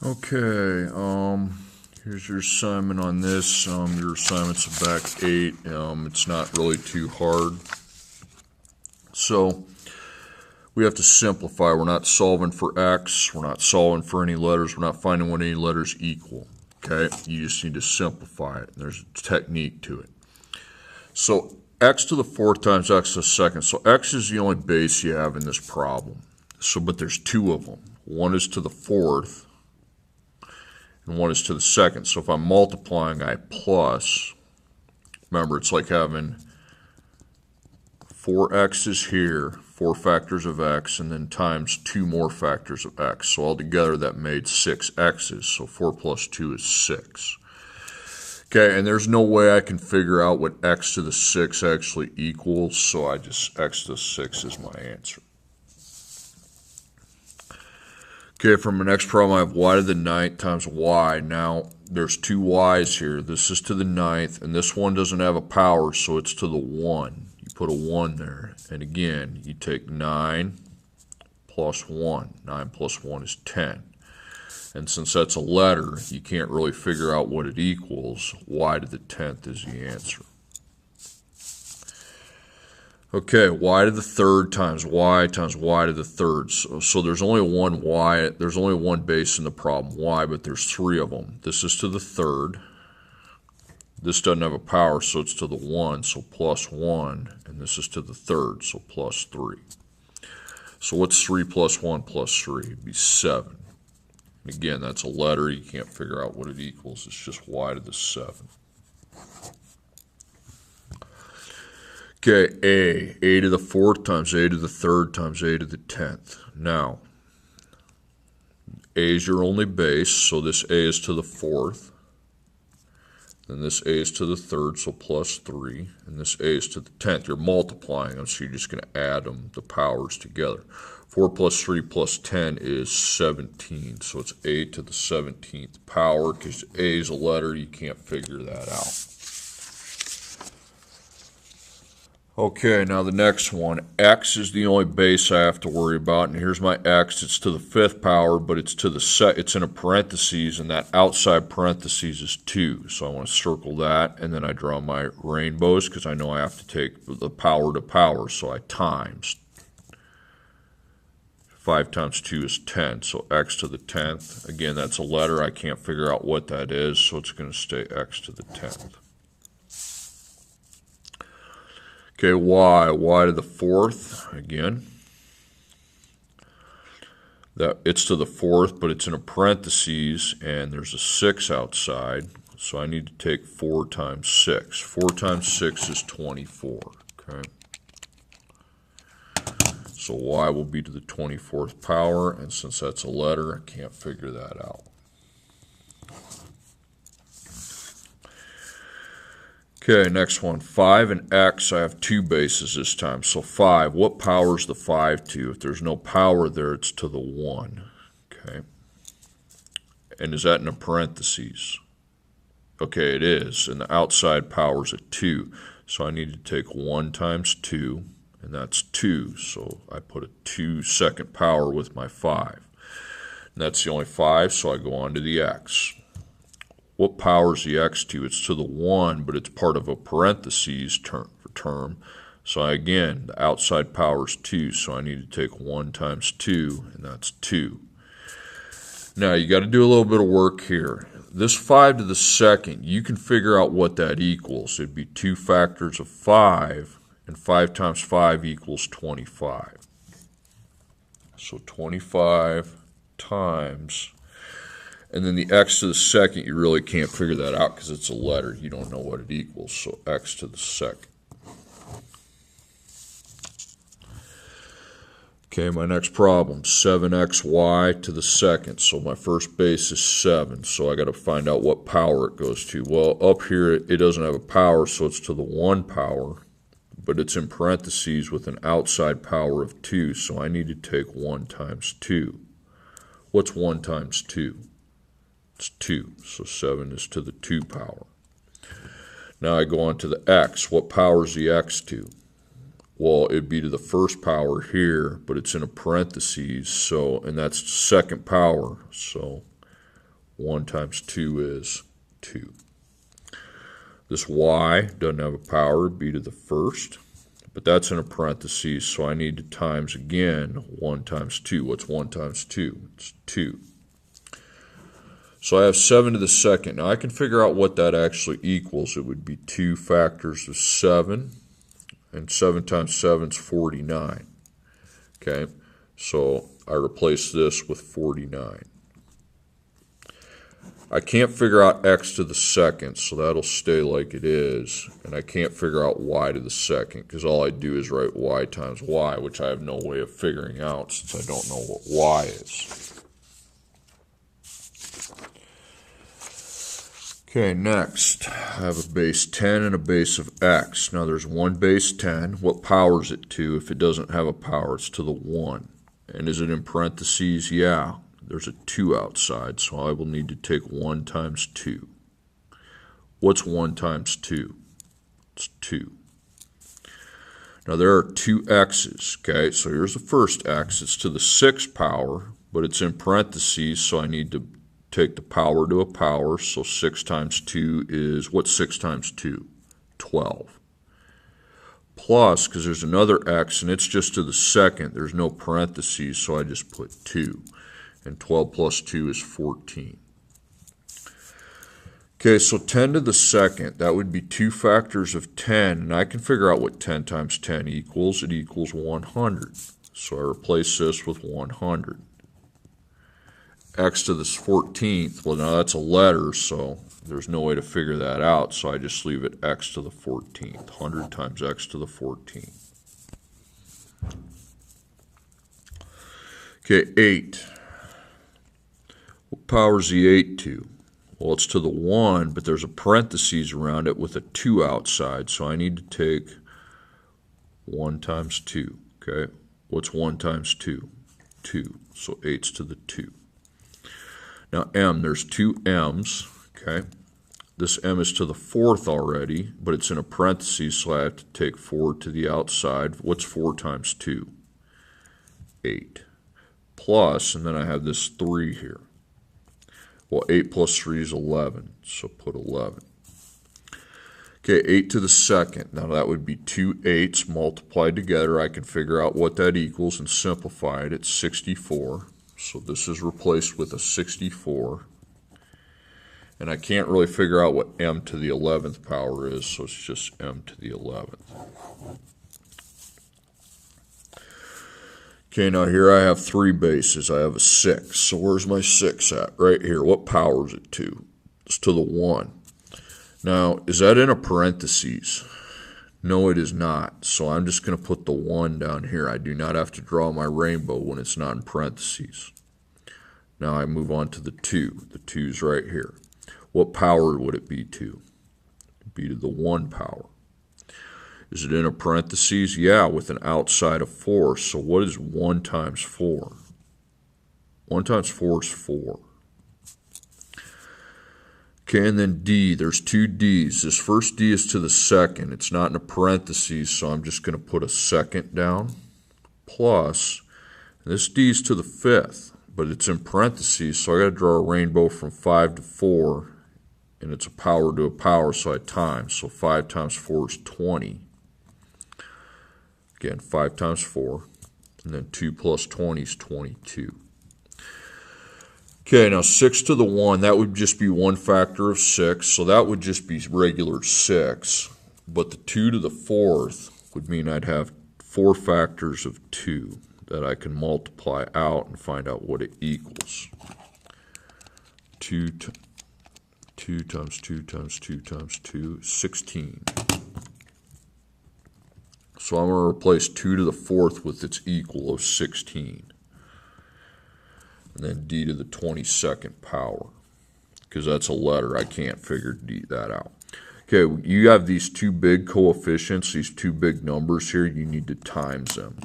Okay, here's your assignment on this. Your assignment's a back 8. It's not really too hard. So we have to simplify. We're not solving for x. We're not solving for any letters. We're not finding what any letters equal. Okay, you just need to simplify it. There's a technique to it. So x to the fourth times x to the second. So x is the only base you have in this problem. So, but there's two of them. One is to the fourth, and one is to the second. So if I'm multiplying, I plus. Remember, it's like having 4x is here, 4 factors of x, and then times 2 more factors of x. So altogether, that made 6 x's. So 4 plus 2 is 6. Okay, and there's no way I can figure out what x to the 6 actually equals, so I just, x to the 6 is my answer. Okay, from the next problem, I have y to the 9th times y. Now, there's 2 y's here. This is to the 9th, and this one doesn't have a power, so it's to the 1. You put a 1 there. And again, you take 9 plus 1. 9 plus 1 is 10. And since that's a letter, you can't really figure out what it equals. Y to the 10th is the answer. Okay, y to the third times y to the third. So there's only one y, there's only one base in the problem, y, but there's 3 of them. This is to the third. This doesn't have a power, so it's to the 1, so plus 1. And this is to the third, so plus 3. So what's 3 plus 1 plus 3? It'd be 7. Again, that's a letter. You can't figure out what it equals. It's just y to the 7. Okay, a to the fourth times a to the third times a to the 10th. Now, a is your only base, so this a is to the fourth. Then this a is to the third, so plus 3. And this a is to the 10th. You're multiplying them, so you're just going to add them, the powers together. 4 plus 3 plus 10 is 17. So it's a to the 17th power. Because a is a letter, you can't figure that out. Okay, now the next one. X is the only base I have to worry about. And here's my x. It's to the 5th power, but it's to the it's in a parentheses, and that outside parentheses is 2. So I want to circle that, and then I draw my rainbows because I know I have to take the power to power. So I times. 5 times 2 is 10, so x to the 10th. Again, that's a letter. I can't figure out what that is, so it's going to stay x to the 10th. Okay, y to the 4th, again. It's to the 4th, but it's in a parentheses, and there's a 6 outside, so I need to take 4 times 6. 4 times 6 is 24, okay? So y will be to the 24th power, and since that's a letter, I can't figure that out. Okay, next one. 5 and x, I have 2 bases this time. So 5, what power is the 5 to? If there's no power there, it's to the 1. Okay. And is that in a parentheses? Okay, it is. And the outside power is a 2. So I need to take 1 times 2. And that's 2, so I put a 2 second power with my 5. And that's the only 5, so I go on to the x. What power is the x to? It's to the 1, but it's part of a parentheses term. So again, the outside power is 2, so I need to take 1 times 2, and that's 2. Now, you got to do a little bit of work here. This 5 to the second, you can figure out what that equals. It'd be 2 factors of 5. And 5 times 5 equals 25. So 25 times, and then the x to the second, you really can't figure that out because it's a letter. You don't know what it equals, so x to the second. Okay, my next problem, 7xy to the second. So my first base is 7, so I got to find out what power it goes to. Well, up here, it doesn't have a power, so it's to the 1 power. But it's in parentheses with an outside power of 2, so I need to take 1 times 2. What's 1 times 2? It's 2, so 7 is to the 2 power. Now I go on to the x. What power is the x to? Well, it'd be to the first power here, but it's in a parentheses, so, and that's second power, so 1 times 2 is 2. This y doesn't have a power, b to the first, but that's in a parentheses, so I need to times again 1 times 2. What's 1 times 2? It's 2. So I have 7 to the second. Now I can figure out what that actually equals. It would be 2 factors of 7, and 7 times 7 is 49. Okay, so I replace this with 49. I can't figure out x to the second, so that'll stay like it is. And I can't figure out y to the second, because all I do is write y times y, which I have no way of figuring out since I don't know what y is. Okay, next, I have a base 10 and a base of x. Now there's one base 10. What power is it to? If it doesn't have a power, it's to the 1. And is it in parentheses? Yeah. There's a 2 outside, so I will need to take 1 times 2. What's 1 times 2? It's 2. Now there are 2 x's, okay? So here's the first x. It's to the 6th power, but it's in parentheses, so I need to take the power to a power. So 6 times 2 is, what's 6 times 2? 12. Plus, because there's another x, and it's just to the second. There's no parentheses, so I just put 2. And 12 plus 2 is 14. Okay, so 10 to the second, that would be 2 factors of 10, and I can figure out what 10 times 10 equals. It equals 100. So I replace this with 100. X to the 14th, well, now that's a letter, so there's no way to figure that out, so I just leave it x to the 14th. 100 times x to the 14th. Okay, 8. What power is the 8 to? Well, it's to the 1, but there's a parentheses around it with a 2 outside, so I need to take 1 times 2, okay? What's 1 times 2? 2, so 8's to the 2. Now m, there's 2 m's, okay? This m is to the 4th already, but it's in a parentheses, so I have to take 4 to the outside. What's 4 times 2? 8. Plus, and then I have this 3 here. Well, 8 plus 3 is 11, so put 11. Okay, 8 to the second. Now that would be 2 8s multiplied together. I can figure out what that equals and simplify it. It's 64. So this is replaced with a 64. And I can't really figure out what m to the 11th power is, so it's just m to the 11th. Okay, now here I have 3 bases. I have a 6. So where's my 6 at? Right here. What power is it to? It's to the 1. Now, is that in a parentheses? No, it is not. So I'm just going to put the 1 down here. I do not have to draw my rainbow when it's not in parentheses. Now I move on to the 2. The 2's right here. What power would it be to? It'd be to the 1 power. Is it in a parentheses? Yeah, with an outside of 4. So what is 1 times 4? 1 times 4 is 4. Okay, and then D. There's 2 D's. This first D is to the second. It's not in a parentheses, so I'm just going to put a second down. Plus, this D is to the 5th, but it's in parentheses, so I got to draw a rainbow from 5 to 4, and it's a power to a power, so I times. So 5 times 4 is 20. Again, 5 times 4, and then 2 plus 20 is 22. Okay, now 6 to the 1, that would just be 1 factor of 6, so that would just be regular 6. But the 2 to the 4th would mean I'd have 4 factors of 2 that I can multiply out and find out what it equals. 2 times 2 times 2 times 2, 16. So I'm going to replace 2 to the 4th with its equal of 16. And then d to the 22nd power, because that's a letter. I can't figure that out. Okay, you have these 2 big coefficients, these 2 big numbers here. You need to times them.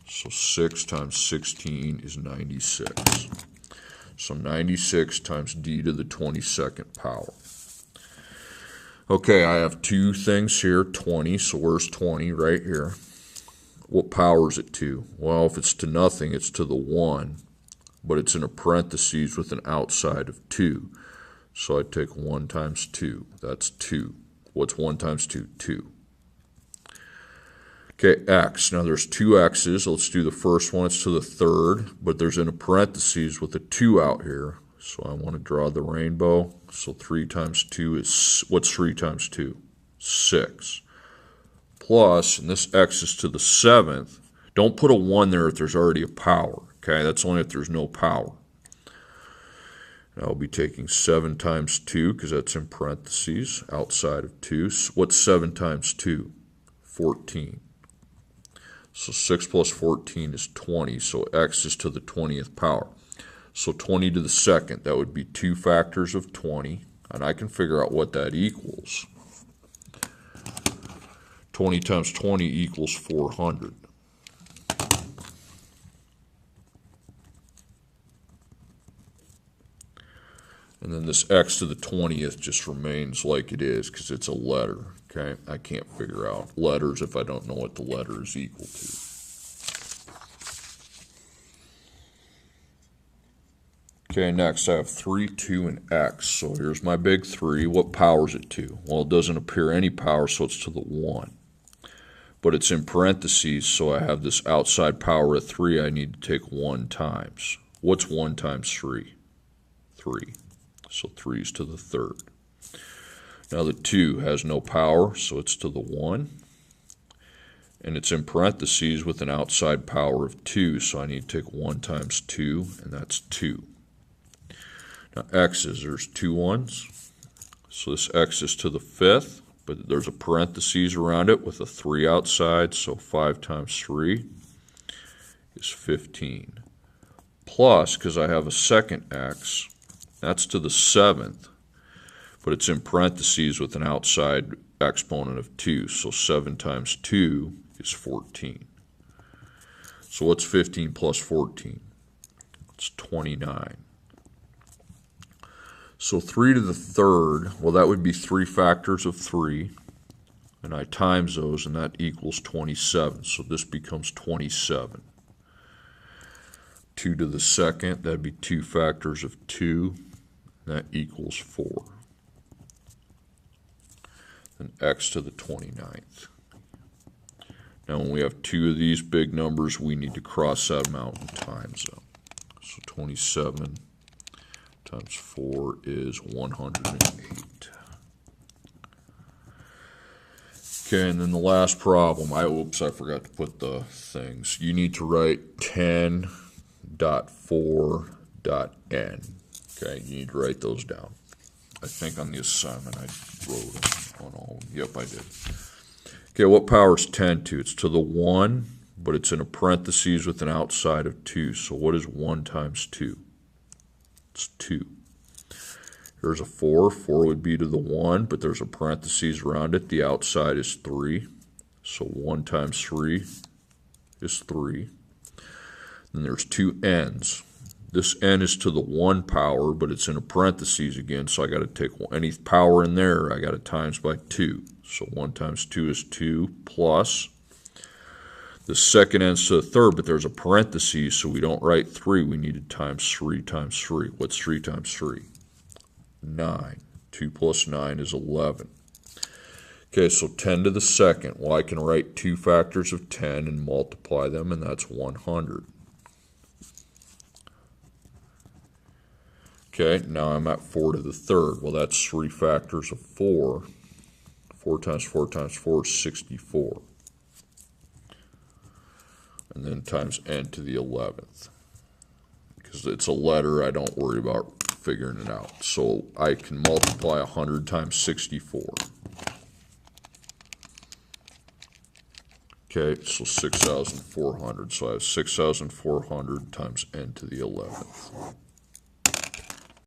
So 6 times 16 is 96. So 96 times d to the 22nd power. Okay, I have 2 things here, 20, so where's 20? Right here. What power is it to? Well, if it's to nothing, it's to the 1. but it's in a parentheses with an outside of 2. So I take 1 times 2. That's 2. What's 1 times 2? 2. Okay, x. Now there's two x's. Let's do the first one. It's to the third, but there's in a parentheses with a 2 out here. So I want to draw the rainbow. So 3 times 2 is, what's 3 times 2? 6. Plus, and this x is to the 7th. Don't put a 1 there if there's already a power. Okay, that's only if there's no power. And I'll be taking 7 times 2 because that's in parentheses outside of 2. So what's 7 times 2? 14. So 6 plus 14 is 20. So x is to the 20th power. So 20 to the second, that would be 2 factors of 20. And I can figure out what that equals. 20 times 20 equals 400. And then this x to the 20th just remains like it is because it's a letter. Okay, I can't figure out letters if I don't know what the letter is equal to. Okay, next I have 3, 2, and x. So here's my big 3. What power is it to? Well, it doesn't appear any power, so it's to the 1. But it's in parentheses, so I have this outside power at 3 I need to take 1 times. What's 1 times 3? 3. So 3 is to the third. Now the 2 has no power, so it's to the 1. And it's in parentheses with an outside power of 2, so I need to take 1 times 2, and that's 2. Now x's, there's 2 1s. So this x is to the 5th, but there's a parentheses around it with a 3 outside, so 5 times 3 is 15. Plus, because I have a second x, that's to the 7th, but it's in parentheses with an outside exponent of 2. So 7 times 2 is 14. So what's 15 plus 14? It's 29. So 3 to the third, well, that would be 3 factors of 3. And I times those, and that equals 27. So this becomes 27. 2 to the second, that'd be 2 factors of 2. That equals 4. And x to the 29th. Now when we have 2 of these big numbers, we need to cross that out and times them. So 27 times 4 is 108. Okay, and then the last problem, I forgot to put the things. You need to write 10.4.n. Okay, you need to write those down. I think on the assignment I wrote them on all. Yep, I did. Okay, what power is 10 to? It's to the 1, but it's in a parentheses with an outside of 2. So what is 1 times 2? It's 2. Here's a 4. 4 would be to the 1, but there's a parentheses around it. The outside is 3. So 1 times 3 is 3. Then there's 2 n's. This n is to the 1 power, but it's in a parentheses again, so I got to take any power in there, I got to times by 2. So 1 times 2 is 2, plus the second n's to the third, but there's a parentheses, so we don't write 3. We need to times 3 times 3. What's 3 times 3? 9. 2 plus 9 is 11. Okay, so 10 to the second. Well, I can write 2 factors of 10 and multiply them, and that's 100. Okay, now I'm at 4 to the third. Well, that's 3 factors of 4. 4 times 4 times 4 is 64. And then times n to the 11th. Because it's a letter, I don't worry about figuring it out. So I can multiply 100 times 64. Okay, so 6,400. So I have 6,400 times n to the 11th.